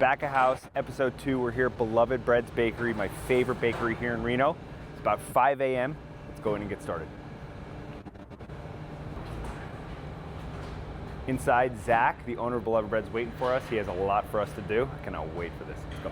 Back of house, episode 2. We're here at Beloved Breads Bakery, my favorite bakery here in Reno. It's about 5 a.m. Let's go in and get started. Inside, Zach, the owner of Beloved Breads, waiting for us. He has a lot for us to do. I cannot wait for this. Let's go.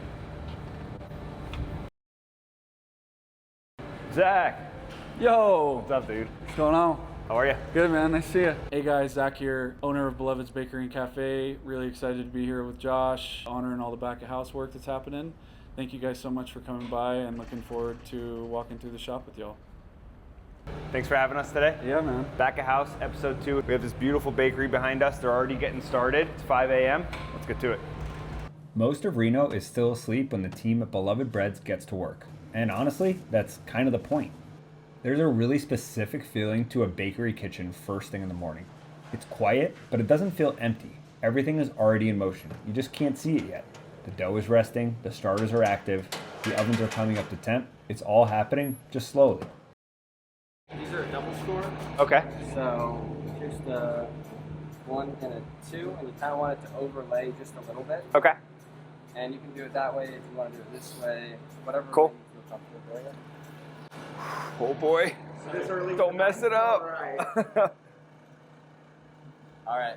Zach! Yo! What's up, dude? What's going on? How are you? Good, man. Nice to see you. Hey, guys. Zach here, owner of Beloved's Bakery and Cafe. Really excited to be here with Josh, honoring all the back-of-house work that's happening. Thank you guys so much for coming by, and looking forward to walking through the shop with y'all. Thanks for having us today. Yeah, man. Back of house, episode 2. We have this beautiful bakery behind us. They're already getting started. It's 5 a.m. Let's get to it. Most of Reno is still asleep when the team at Beloved Breads gets to work. And honestly, that's kind of the point. There's a really specific feeling to a bakery kitchen first thing in the morning. It's quiet, but it doesn't feel empty. Everything is already in motion. You just can't see it yet. The dough is resting, the starters are active, the ovens are coming up to temp. It's all happening just slowly. These are a double score. Okay. So here's the 1 and a 2, and you kind of want it to overlay just a little bit. Okay. And you can do it that way if you want to do it this way, whatever Cool. way you feel comfortable doing it. Oh boy. Don't mess it up. All right.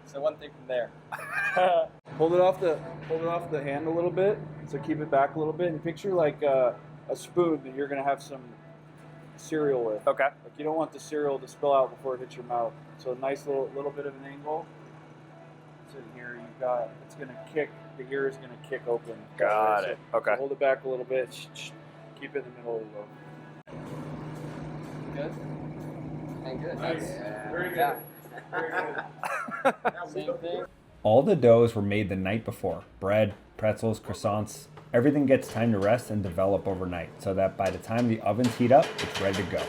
So one thing from there. Hold it off the hand a little bit, so keep it back a little bit, and picture like a spoon that you're going to have some cereal with. Okay. Like you don't want the cereal to spill out before it hits your mouth. So a nice little bit of an angle. So here you've got, it's going to kick, the ear is going to kick open. Got it. Okay. So hold it back a little bit. Keep it in the middle of the loaf. Good. And good. Nice. Very good. Yeah. Very good. Same thing. All the doughs were made the night before. Bread, pretzels, croissants. Everything gets time to rest and develop overnight so that by the time the ovens heat up, it's ready to go.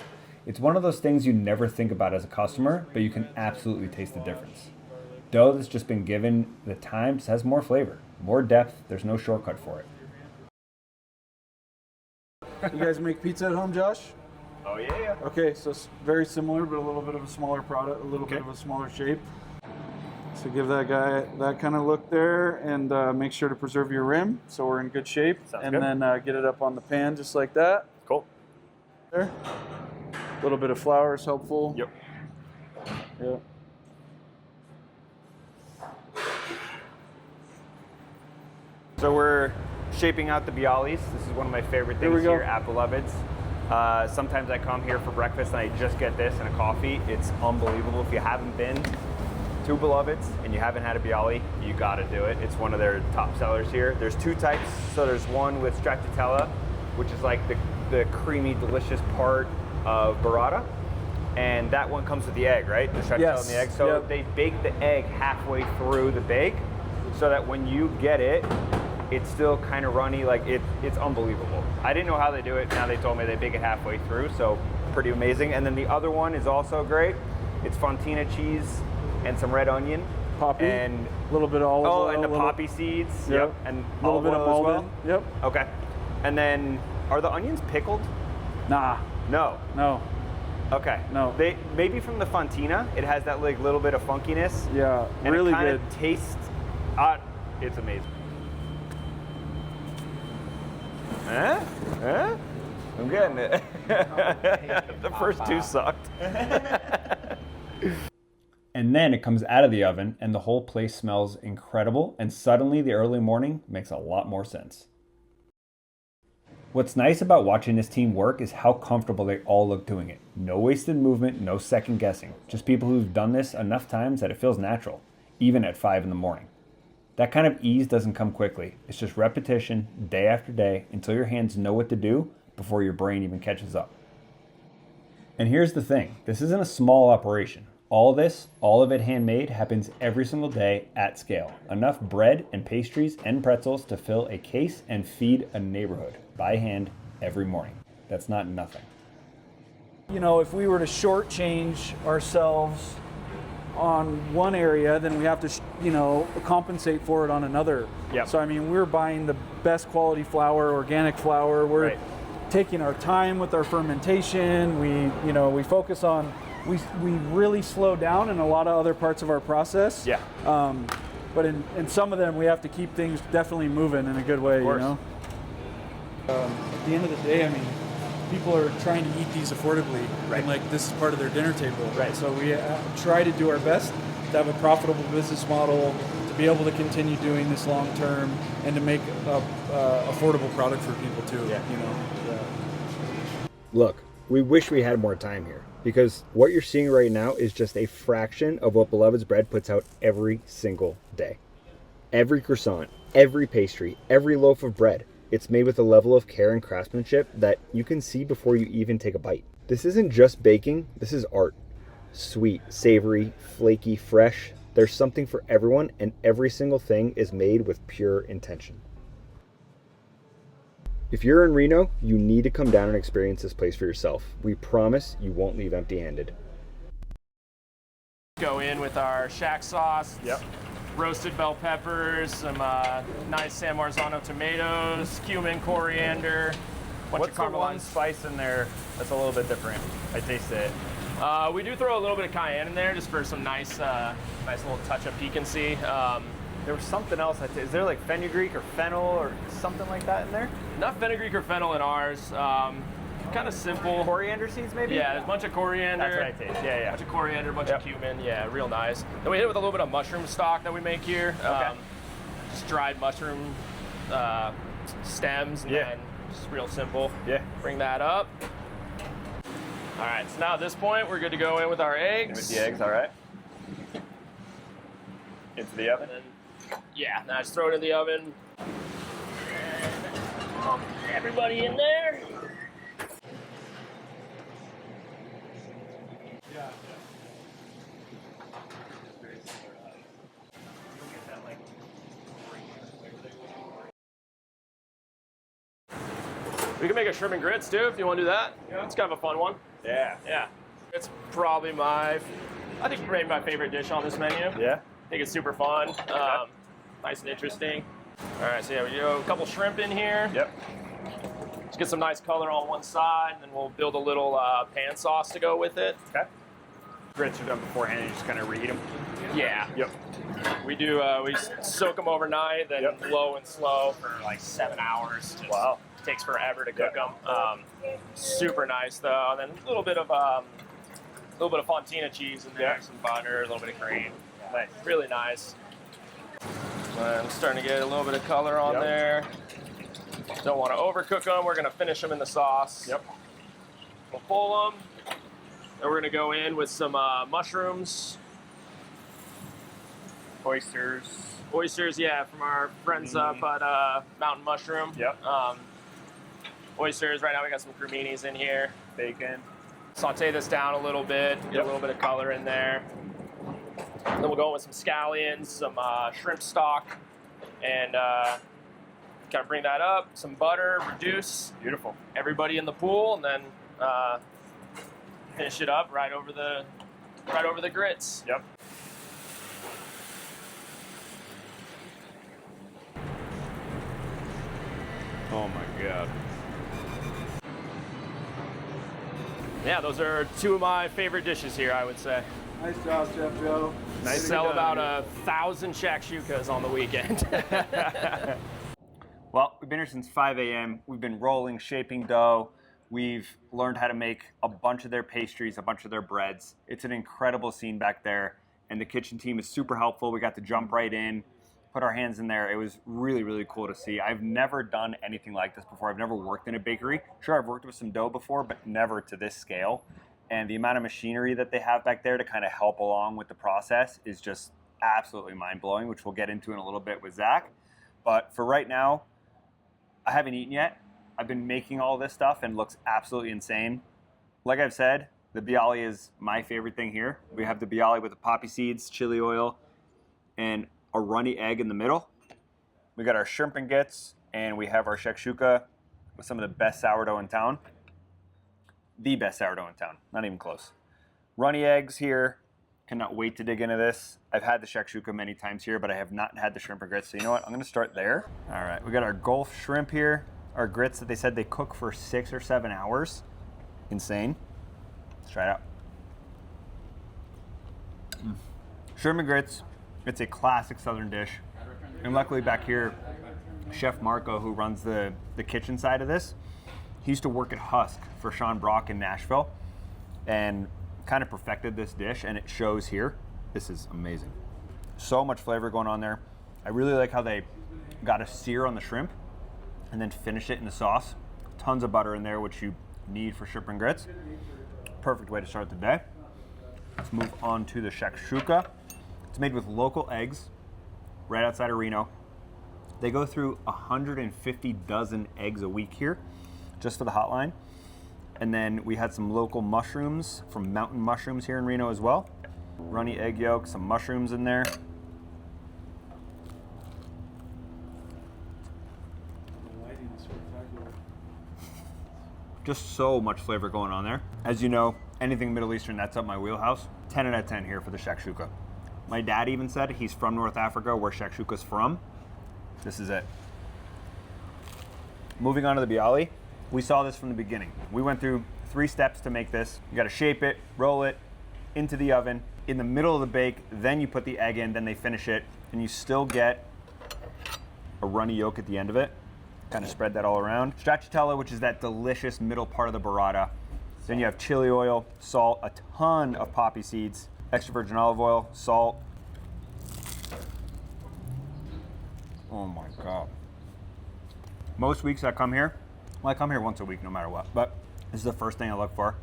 It's one of those things you never think about as a customer, but you can absolutely taste the difference. Dough that's just been given the time has more flavor, more depth. There's no shortcut for it. You guys make pizza at home, Josh? Oh yeah. Okay, so it's very similar, but a little bit of a smaller product, a little bit Okay. of a smaller shape. So give that guy that kind of look there, and make sure to preserve your rim, so we're in good shape. Sounds and good. then get it up on the pan just like that. Cool. There. A little bit of flour is helpful. Yep. Yep. So we're shaping out the bialis. This is one of my favorite Here we things go. here at Beloved's. Sometimes I come here for breakfast and I just get this and a coffee. It's unbelievable. If you haven't been to Beloved's and you haven't had a biali, you gotta do it. It's one of their top sellers here. There's 2 types. So there's one with stracciatella, which is like the creamy, delicious part of burrata. And that one comes with the egg, right? The stracciatella Yes. and the egg. So Yep. they bake the egg halfway through the bake so that when you get it, it's still kind of runny. Like it's unbelievable. I didn't know how they do it. Now they told me they bake it halfway through, so pretty amazing. And then the other one is also great. It's fontina cheese and some red onion. Poppy. And A little bit of olive oil. and the little- poppy seeds. Yep. And A little olive bit of oil as almond. Yep. well. Okay. And then are the onions pickled? Nah. No. No. Okay. No. They maybe from the fontina, it has that like little bit of funkiness. Yeah. And really it kind good. of tastes. It's amazing. Huh? Huh? I'm getting it. The first 2 sucked. And then it comes out of the oven and the whole place smells incredible, and suddenly the early morning makes a lot more sense. What's nice about watching this team work is how comfortable they all look doing it. No wasted movement, no second guessing. Just people who've done this enough times that it feels natural, even at 5 in the morning. That kind of ease doesn't come quickly. It's just repetition, day after day, until your hands know what to do before your brain even catches up. And here's the thing, this isn't a small operation. All of it handmade, happens every single day at scale. Enough bread and pastries and pretzels to fill a case and feed a neighborhood by hand every morning. That's not nothing. You know, if we were to shortchange ourselves on one area, then we have to, compensate for it on another. Yep. So, I mean, we're buying the best quality flour, organic flour. We're Right. taking our time with our fermentation. We focus on, we really slow down in a lot of other parts of our process. Yeah. but in some of them we have to keep things definitely moving in a good way, you know. At the end of the day, I mean, people are trying to eat these affordably, Right. and like this is part of their dinner table. Right. So we try to do our best to have a profitable business model, to be able to continue doing this long term, and to make a affordable product for people too. Yeah. You know. Yeah. Look, we wish we had more time here, because what you're seeing right now is just a fraction of what Beloved's Bread puts out every single day. Every croissant, every pastry, every loaf of bread, it's made with a level of care and craftsmanship that you can see before you even take a bite. This isn't just baking, this is art. Sweet, savory, flaky, fresh. There's something for everyone, and every single thing is made with pure intention. If you're in Reno, you need to come down and experience this place for yourself. We promise you won't leave empty-handed. Go in with our shack sauce. Yep. Roasted bell peppers, some nice San Marzano tomatoes, cumin, coriander, bunch What's of the one caramelized. spice in there that's a little bit different? I taste it. We do throw a little bit of cayenne in there just for some nice little touch of piquancy. There was something else. Is there like fenugreek or fennel or something like that in there? Not fenugreek or fennel in ours. Kind of simple. Coriander seeds, maybe? Yeah, there's a bunch of coriander. That's what I taste. Yeah, yeah. Bunch of coriander, bunch Yep. of cumin. Yeah, real nice. Then we hit it with a little bit of mushroom stock that we make here. Okay. Just dried mushroom stems, and Yeah. then just real simple. Yeah. Bring that up. All right, so now at this point, we're good to go in with our eggs. With the eggs, all right. Into the oven. And then, yeah, now just throw it in the oven. Everybody in there. We can make a shrimp and grits too if you want to do that. Yeah. It's kind of a fun one. Yeah. Yeah. It's probably I think maybe my favorite dish on this menu. Yeah. I think it's super fun. Nice and interesting. All right, so yeah, we do a couple shrimp in here. Yep. Just get some nice color on one side, and then we'll build a little pan sauce to go with it. Okay. Grits are done beforehand, and you just kind of reheat them. Yeah. Yep. We do, we soak them overnight, then Yep. low and slow for like 7 hours. Just Wow. Takes forever to cook Yeah. them. Super nice though, and then a little bit of fontina cheese in there, Yeah. some butter, a little bit of cream. Nice. Really nice. I'm starting to get a little bit of color on Yep. there. Don't want to overcook them. We're going to finish them in the sauce. Yep. We'll pull them. Then we're going to go in with some mushrooms. Oysters. Oysters, yeah, from our friends up at Mountain Mushroom. Yep. Oysters, right now we got some creminis in here. Bacon. Saute this down a little bit, get Yep. a little bit of color in there. Then we'll go in with some scallions, some shrimp stock, and kind of bring that up. Some butter, reduce. Beautiful. Everybody in the pool, and then finish it up right over the grits. Yep. Oh my God. Yeah, those are two of my favorite dishes here, I would say. Nice job, Chef Joe. I sell about 1,000 shakshukas on the weekend. Well, we've been here since 5 a.m. We've been rolling, shaping dough. We've learned how to make a bunch of their pastries, a bunch of their breads. It's an incredible scene back there, and the kitchen team is super helpful. We got to jump right in, put our hands in there. It was really, really cool to see. I've never done anything like this before. I've never worked in a bakery. Sure, I've worked with some dough before, but never to this scale. And the amount of machinery that they have back there to kind of help along with the process is just absolutely mind-blowing, which we'll get into in a little bit with Zach. But for right now, I haven't eaten yet. I've been making all this stuff and it looks absolutely insane. Like I've said, the biali is my favorite thing here. We have the biali with the poppy seeds, chili oil, and a runny egg in the middle. We got our shrimp and grits, and we have our shakshuka with some of the best sourdough in town. The best sourdough in town, not even close. Runny eggs here. Cannot wait to dig into this. I've had the shakshuka many times here, but I have not had the shrimp and grits. So you know what? I'm gonna start there. All right, we got our Gulf shrimp here. Our grits that they said they cook for 6 or 7 hours. Insane. Let's try it out. Shrimp and grits, It's a classic Southern dish. And luckily back here, Chef Marco, who runs the kitchen side of this, he used to work at Husk for Sean Brock in Nashville and kind of perfected this dish, and it shows here. This is amazing. So much flavor going on there. I really like how they got a sear on the shrimp and then finish it in the sauce. Tons of butter in there, which you need for shrimp and grits. Perfect way to start the day. Let's move on to the shakshuka. It's made with local eggs right outside of Reno. They go through 150 dozen eggs a week here, just for the hotline. And then we had some local mushrooms from Mountain Mushrooms here in Reno as well. Runny egg yolk, some mushrooms in there. Just so much flavor going on there. As you know, anything Middle Eastern, that's up my wheelhouse. 10 out of 10 here for the shakshuka. My dad even said he's from North Africa, where shakshuka's from. This is it. Moving on to the biali. We saw this from the beginning. We went through 3 steps to make this. You gotta shape it, roll it into the oven. In the middle of the bake, then you put the egg in, then they finish it, and you still get a runny yolk at the end of it. Kind of spread that all around. Stracciatella, which is that delicious middle part of the burrata. Then you have chili oil, salt, a ton of poppy seeds, extra virgin olive oil, salt. Oh my God. Most weeks I come here, well, I come here once a week no matter what, but this is the first thing I look for.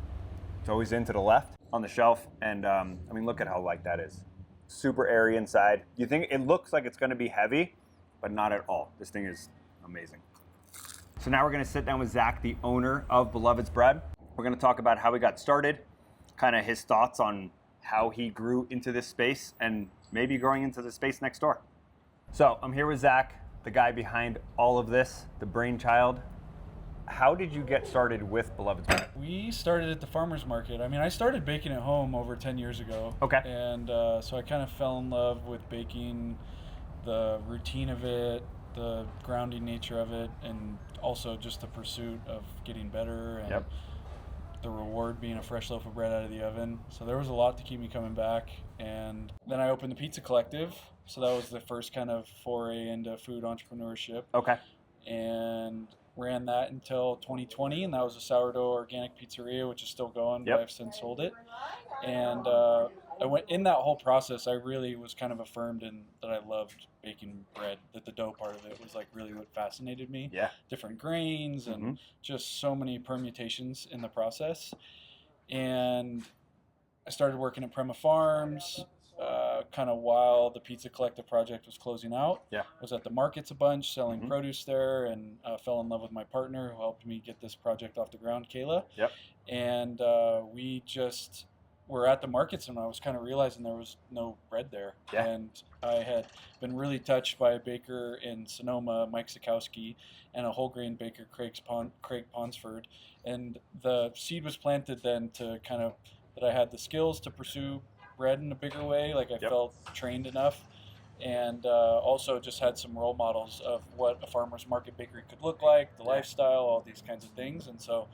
It's always in to the left on the shelf, and I mean, look at how light that is. Super airy inside. You think it looks like it's gonna be heavy, but not at all. This thing is amazing. So now we're gonna sit down with Zach, the owner of Beloved's Bread. We're gonna talk about how he got started, kind of his thoughts on how he grew into this space and maybe growing into the space next door. So I'm here with Zach, the guy behind all of this, the brainchild. How did you get started with Beloved's Bread? We started at the farmer's market. I mean, I started baking at home over 10 years ago. Okay. And so I kind of fell in love with baking, the routine of it, the grounding nature of it, and also just the pursuit of getting better and Yep. the reward being a fresh loaf of bread out of the oven. So there was a lot to keep me coming back. And then I opened the Pizza Collective. So that was the first kind of foray into food entrepreneurship. Okay. And ran that until 2020, and that was a sourdough organic pizzeria, which is still going, Yep. but I've since sold it. And I went in that whole process. I really was kind of affirmed in that I loved baking bread. That the dough part of it was like really what fascinated me. Yeah. Different grains and just so many permutations in the process. And I started working at Prema Farms. Kind of while the Pizza Collective project was closing out. Yeah. Was at the markets a bunch, selling produce there, and fell in love with my partner who helped me get this project off the ground, Kayla. Yep. And we just were at the markets, and I was kind of realizing there was no bread there. Yeah. And I had been really touched by a baker in Sonoma, Mike Sikowski, and a whole grain baker, Craig Ponsford. And the seed was planted then to kind of that I had the skills to pursue bread in a bigger way. Like I felt trained enough, and also just had some role models of what a farmer's market bakery could look like, the lifestyle, all these kinds of things. And so,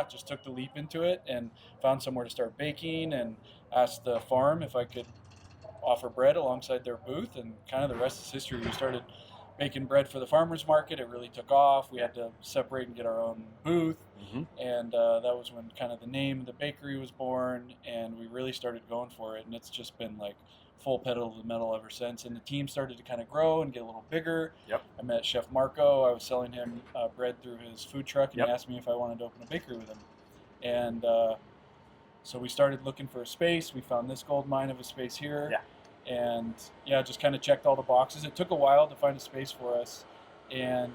just took the leap into it and found somewhere to start baking, and asked the farm if I could offer bread alongside their booth, and kind of the rest is history. We started baking bread for the farmer's market. It really took off. We had to separate and get our own booth. And that was when kind of the name of the bakery was born, and we really started going for it. And it's just been like full pedal to the metal ever since. And the team started to kind of grow and get a little bigger. Yep. I met Chef Marco. I was selling him bread through his food truck, and Yep. he asked me if I wanted to open a bakery with him. And so we started looking for a space. We found this gold mine of a space here. Yeah. And just kind of checked all the boxes. It took a while to find a space for us, and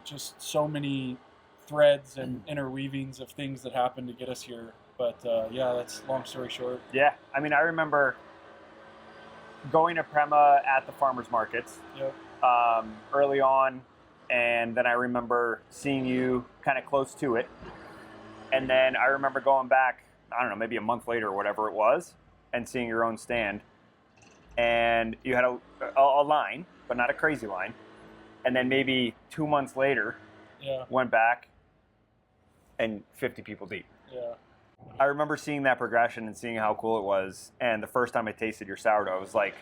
just so many threads and interweavings of things that happened to get us here. But that's long story short. Yeah, I mean, I remember going to Prema at the farmers markets early on, and then I remember seeing you kind of close to it. And then I remember going back, I don't know, maybe a month later or whatever it was, and seeing your own stand. And you had a line, but not a crazy line. And then maybe 2 months later, went back and 50 people deep. Yeah. I remember seeing that progression and seeing how cool it was. And the first time I tasted your sourdough, I was like,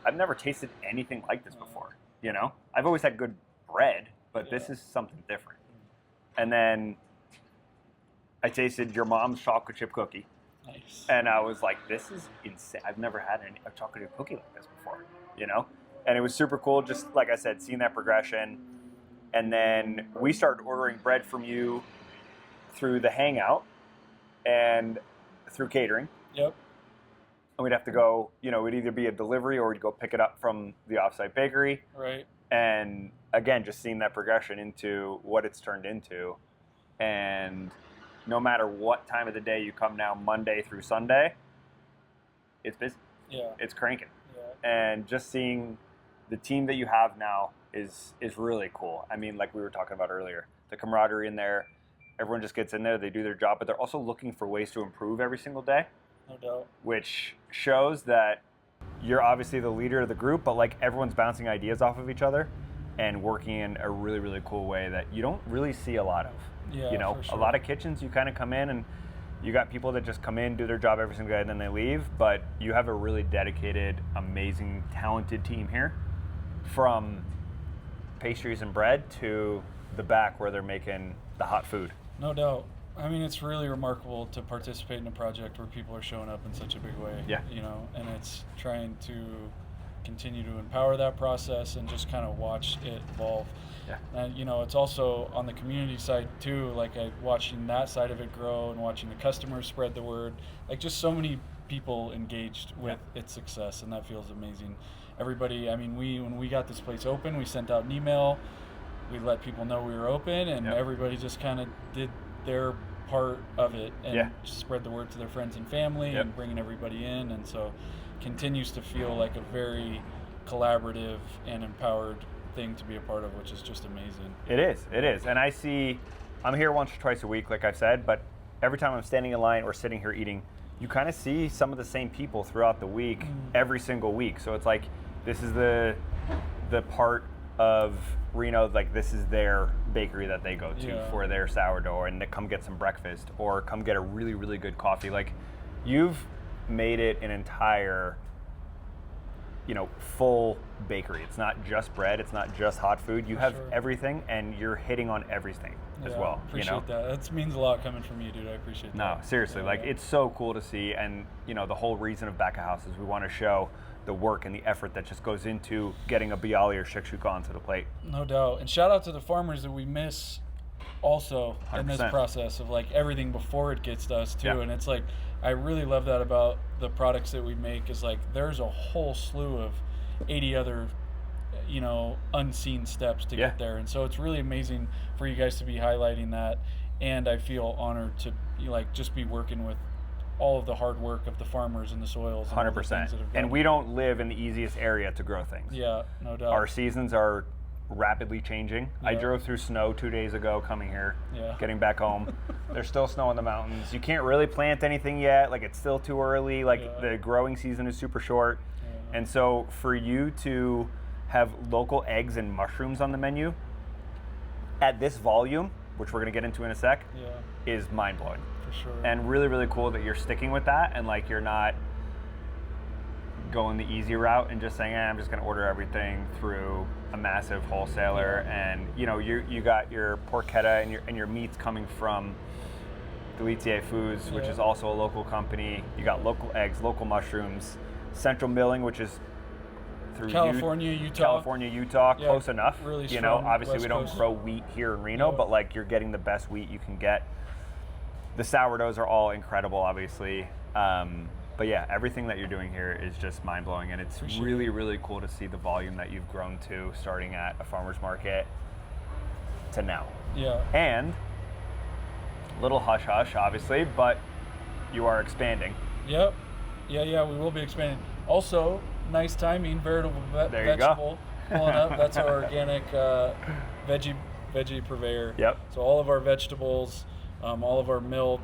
I've never tasted anything like this before. You know, I've always had good bread, but this is something different. And then I tasted your mom's chocolate chip cookie. Nice. And I was like, this is insane. I've never had a chocolate chip cookie like this before, you know? And it was super cool, just like I said, seeing that progression. And then we started ordering bread from you through the Hangout and through catering. Yep. And we'd have to go, you know, it'd either be a delivery or we'd go pick it up from the offsite bakery. Right. And again, just seeing that progression into what it's turned into. And no matter what time of the day you come now, Monday through Sunday, it's busy. Yeah. It's cranking. Yeah. And just seeing the team that you have now is really cool. I mean, like we were talking about earlier, the camaraderie in there, everyone just gets in there, they do their job, but they're also looking for ways to improve every single day. No doubt. Which shows that you're obviously the leader of the group, but like everyone's bouncing ideas off of each other and working in a really, really cool way that you don't really see a lot of. Yeah, you know, for sure. a lot of kitchens, you kind of come in and you got people that just come in, do their job every single day, and then they leave. But you have a really dedicated, amazing, talented team here, from pastries and bread to the back where they're making the hot food. No doubt. I mean, it's really remarkable to participate in a project where people are showing up in such a big way. Yeah. You know, and it's trying to continue to empower that process and just kind of watch it evolve. Yeah. And, you know, it's also on the community side too, like watching that side of it grow and watching the customers spread the word. Like just so many people engaged with its success, and that feels amazing. Everybody, I mean, when we got this place open, we sent out an email, we let people know we were open, and everybody just kind of did their part of it and spread the word to their friends and family and bringing everybody in. And so continues to feel like a very collaborative and empowered thing to be a part of, which is just amazing. It is. And I'm here once or twice a week, like I've said, but every time I'm standing in line or sitting here eating, you kind of see some of the same people throughout the week, every single week. So it's like, this is the part of Reno, like this is their bakery that they go to for their sourdough, and they come get some breakfast or come get a really, really good coffee. Like, you've made it an entire, you know, full bakery. It's not just bread, it's not just hot food. You have everything, and you're hitting on everything as well. Appreciate that. That means a lot coming from you, dude. I appreciate that. No, seriously, like it's so cool to see. And you know, the whole reason of Back of House is we want to show the work and the effort that just goes into getting a biali or shakshuka onto the plate. No doubt. And shout out to the farmers that we miss also 100%. In this process of like everything before it gets to us too. And it's like, I really love that about the products that we make, is like there's a whole slew of 80 other, you know, unseen steps to get there. And so it's really amazing for you guys to be highlighting that. And I feel honored to like just be working with all of the hard work of the farmers and the soils. 100%. And we don't live in the easiest area to grow things. Yeah, no doubt. Our seasons are rapidly changing. I drove through snow 2 days ago coming here, getting back home. There's still snow in the mountains. You can't really plant anything yet. Like, it's still too early. Like, the growing season is super short. And so for you to have local eggs and mushrooms on the menu at this volume, which we're going to get into in a sec, is mind-blowing. For sure. And really, really cool that you're sticking with that, and like you're not going the easy route and just saying, I'm just going to order everything through a massive wholesaler. And you know, you got your porchetta and your meats coming from Delitier Foods, which is also a local company. You got local eggs, local mushrooms, Central Milling, which is through California, Utah, close enough. Really you know, obviously West we don't Coast. grow wheat here in Reno, but like you're getting the best wheat you can get. The sourdoughs are all incredible, obviously. But yeah, everything that you're doing here is just mind-blowing, and it's really, really cool to see the volume that you've grown to, starting at a farmer's market to now. Yeah. And little hush-hush, obviously, but you are expanding. Yep. Yeah, we will be expanding. Also, nice timing, veritable vegetable pulling up. That's our organic veggie purveyor. Yep. So all of our vegetables, all of our milk.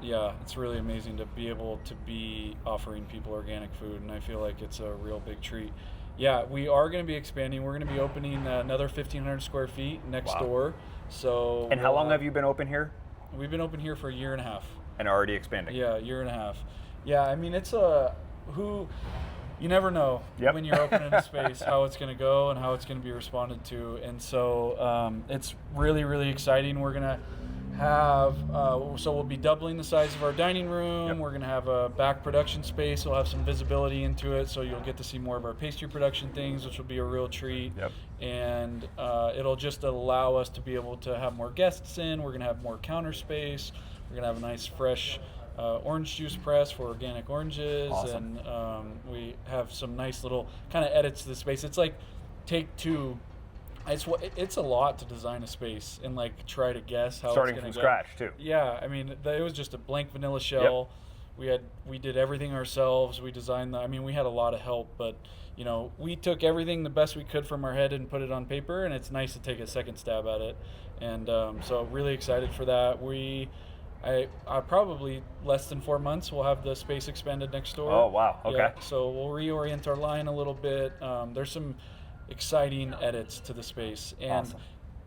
Yeah, it's really amazing to be able to be offering people organic food, and I feel like it's a real big treat. Yeah, we are going to be expanding. We're going to be opening another 1,500 square feet next door. So. And how long have you been open here? We've been open here for a year and a half. and already expanding. Yeah, year and a half. Yeah, I mean, you never know Yep. when you're opening a space how it's going to go and how it's going to be responded to. And so it's really, really exciting. We're going to have, so we'll be doubling the size of our dining room. Yep. We're going to have a back production space. We'll have some visibility into it, so you'll get to see more of our pastry production things, which will be a real treat. Yep. And it'll just allow us to be able to have more guests in. We're going to have more counter space. We're going to have a nice fresh orange juice press for organic oranges. Awesome. And we have some nice little kind of edits to the space. It's like take two. It's a lot to design a space and like try to guess how Starting it's going from to go. scratch too. Yeah, I mean, it was just a blank vanilla shell. We did everything ourselves. We designed we had a lot of help, but we took everything the best we could from our head and put it on paper, and it's nice to take a second stab at it. And so really excited for that. I probably less than 4 months we'll have the space expanded next door. Oh wow, okay. Yeah, so we'll reorient our line a little bit. There's some exciting edits to the space, and Awesome.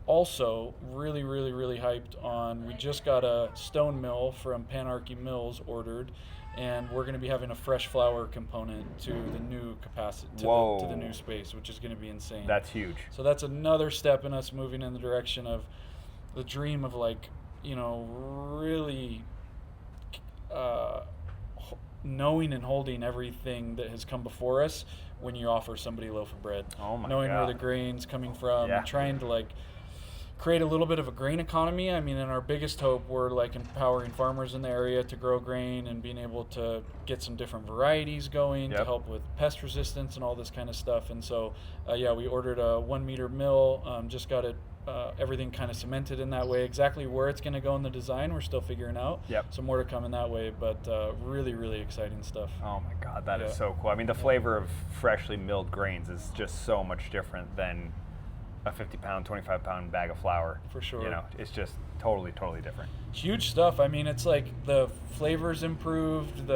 also really, really, really hyped on. We just got a stone mill from Panarchy Mills ordered, and we're going to be having a fresh flour component to the new capacity to the new space, which is going to be insane. That's huge. So that's another step in us moving in the direction of the dream of really knowing and holding everything that has come before us when you offer somebody a loaf of bread. Oh my knowing God. where the grain's coming from, Yeah. and trying to create a little bit of a grain economy. I mean, in our biggest hope, we're empowering farmers in the area to grow grain and being able to get some different varieties going to Yep. help with pest resistance and all this kind of stuff. And so, we ordered a 1 meter mill, just got it, everything kind of cemented in that way. Exactly where it's going to go in the design, we're still figuring out. Yep. So more to come in that way, but really, really exciting stuff. Oh my God, that is Yeah. so cool. I mean, the flavor of freshly milled grains is just so much different than a 50-pound, 25-pound bag of flour. For sure. It's just totally different. Huge stuff. I mean, it's like the flavors improved,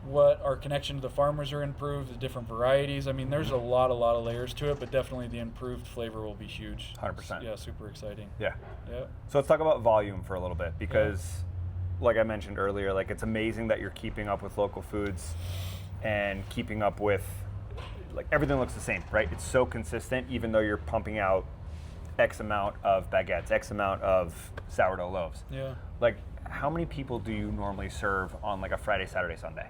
what our connection to the farmers are improved, the different varieties. I mean, there's a lot of layers to it, but definitely the improved flavor will be huge. 100%. Yeah, super exciting. Yeah. Yeah. So let's talk about volume for a little bit, because like I mentioned earlier, it's amazing that you're keeping up with local foods and keeping up with everything looks the same, right? It's so consistent, even though you're pumping out X amount of baguettes, X amount of sourdough loaves. Yeah. How many people do you normally serve on a Friday, Saturday, Sunday?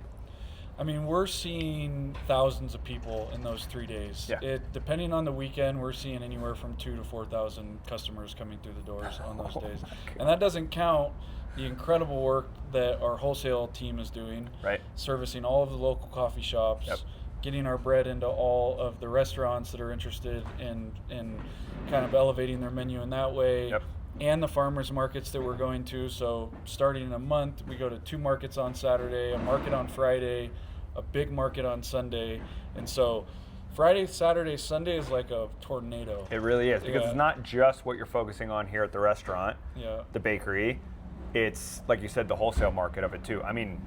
I mean, we're seeing thousands of people in those 3 days. Yeah. Depending on the weekend, we're seeing anywhere from 2,000 to 4,000 customers coming through the doors on those days. And that doesn't count the incredible work that our wholesale team is doing, Right. servicing all of the local coffee shops, Yep. getting our bread into all of the restaurants that are interested in kind of elevating their menu in that way. Yep. And the farmers markets that we're going to. So starting in a month, we go to 2 markets on Saturday, a market on Friday, a big market on Sunday. And so Friday, Saturday, Sunday is like a tornado. It really is, because Yeah. it's not just what you're focusing on here at the restaurant, Yeah. the bakery. It's, like you said, the wholesale market of it too. I mean,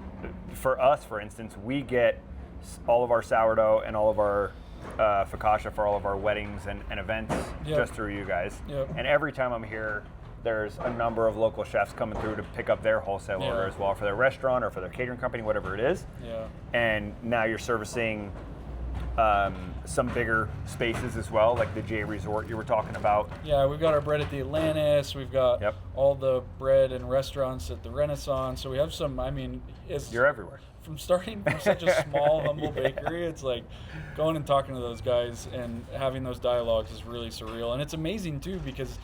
for us, for instance, we get all of our sourdough and all of our focaccia for all of our weddings and events Yep. just through you guys. Yep. And every time I'm here, there's a number of local chefs coming through to pick up their wholesale Yeah. order as well, for their restaurant or for their catering company, whatever it is. Yeah. And now you're servicing some bigger spaces as well, like the J Resort you were talking about. Yeah, we've got our bread at the Atlantis. We've got Yep. all the bread and restaurants at the Renaissance. So we have some, You're everywhere. from starting from such a small, humble Yeah. bakery, it's like going and talking to those guys and having those dialogues is really surreal. And it's amazing too, because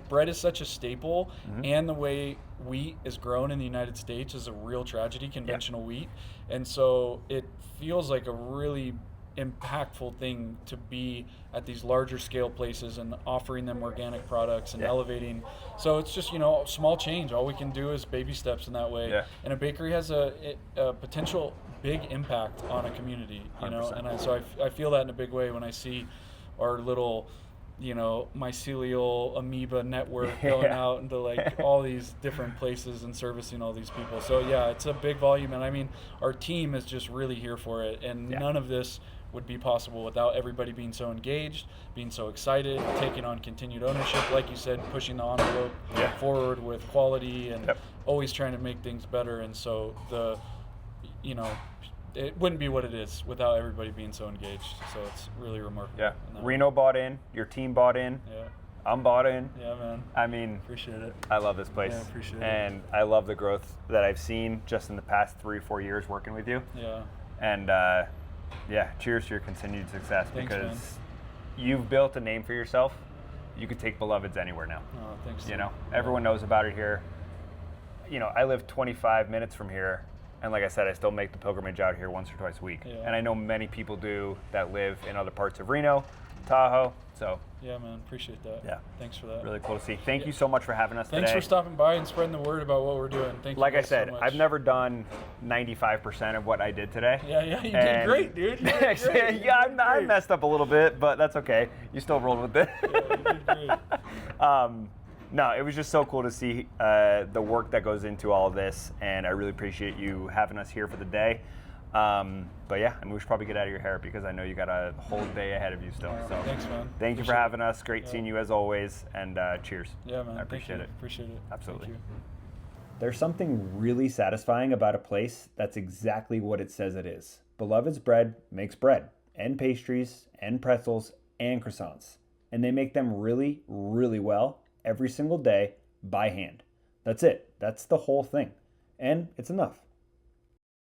bread is such a staple, and the way wheat is grown in the United States is a real tragedy, conventional wheat. And so it feels like a really impactful thing to be at these larger scale places and offering them organic products and Yeah. elevating. So it's just, small change. All we can do is baby steps in that way. Yeah. And a bakery has a potential big impact on a community, 100%. and so I feel that in a big way when I see our little, mycelial amoeba network going Yeah. out into all these different places and servicing all these people. So yeah, it's a big volume, and our team is just really here for it, and Yeah. none of this would be possible without everybody being so engaged, being so excited, taking on continued ownership, like you said, pushing the envelope forward with quality and always trying to make things better. And so it wouldn't be what it is without everybody being so engaged. So it's really remarkable. Yeah. Reno bought in, your team bought in. Yeah. I'm bought in. Yeah, man. I mean, Appreciate it. I love this place. Yeah, appreciate it. And I love the growth that I've seen just in the past 3-4 years working with you. Yeah. And cheers to your continued success. Thanks, because man. you've built a name for yourself. You could take Beloveds anywhere now. Oh, thanks. You know, everyone knows about it here. You know, I live 25 minutes from here. And like I said, I still make the pilgrimage out here once or twice a week. Yeah. And I know many people do that live in other parts of Reno, Tahoe. So yeah, man, appreciate that. Yeah. Thanks for that. really cool to see. Thank you so much for having us Thanks today. for stopping by and spreading the word about what we're doing. Thank you. Like I guys said, so much. I've never done 95% of what I did today. Yeah, you did great, dude. You did great. Yeah, I messed up a little bit, but that's okay. You still rolled with it. Yeah, you did great. No, it was just so cool to see the work that goes into all of this, and I really appreciate you having us here for the day. But yeah, we should probably get out of your hair because I know you got a whole day ahead of you still. So Thanks, man. thank you for having us. Great seeing you as always, and cheers. Yeah, man. I appreciate it. Appreciate it. Absolutely. Thank you. There's something really satisfying about a place that's exactly what it says it is. Beloved's Bread makes bread, and pastries, and pretzels, and croissants. And they make them really, really well every single day by hand. That's it. That's the whole thing. And it's enough.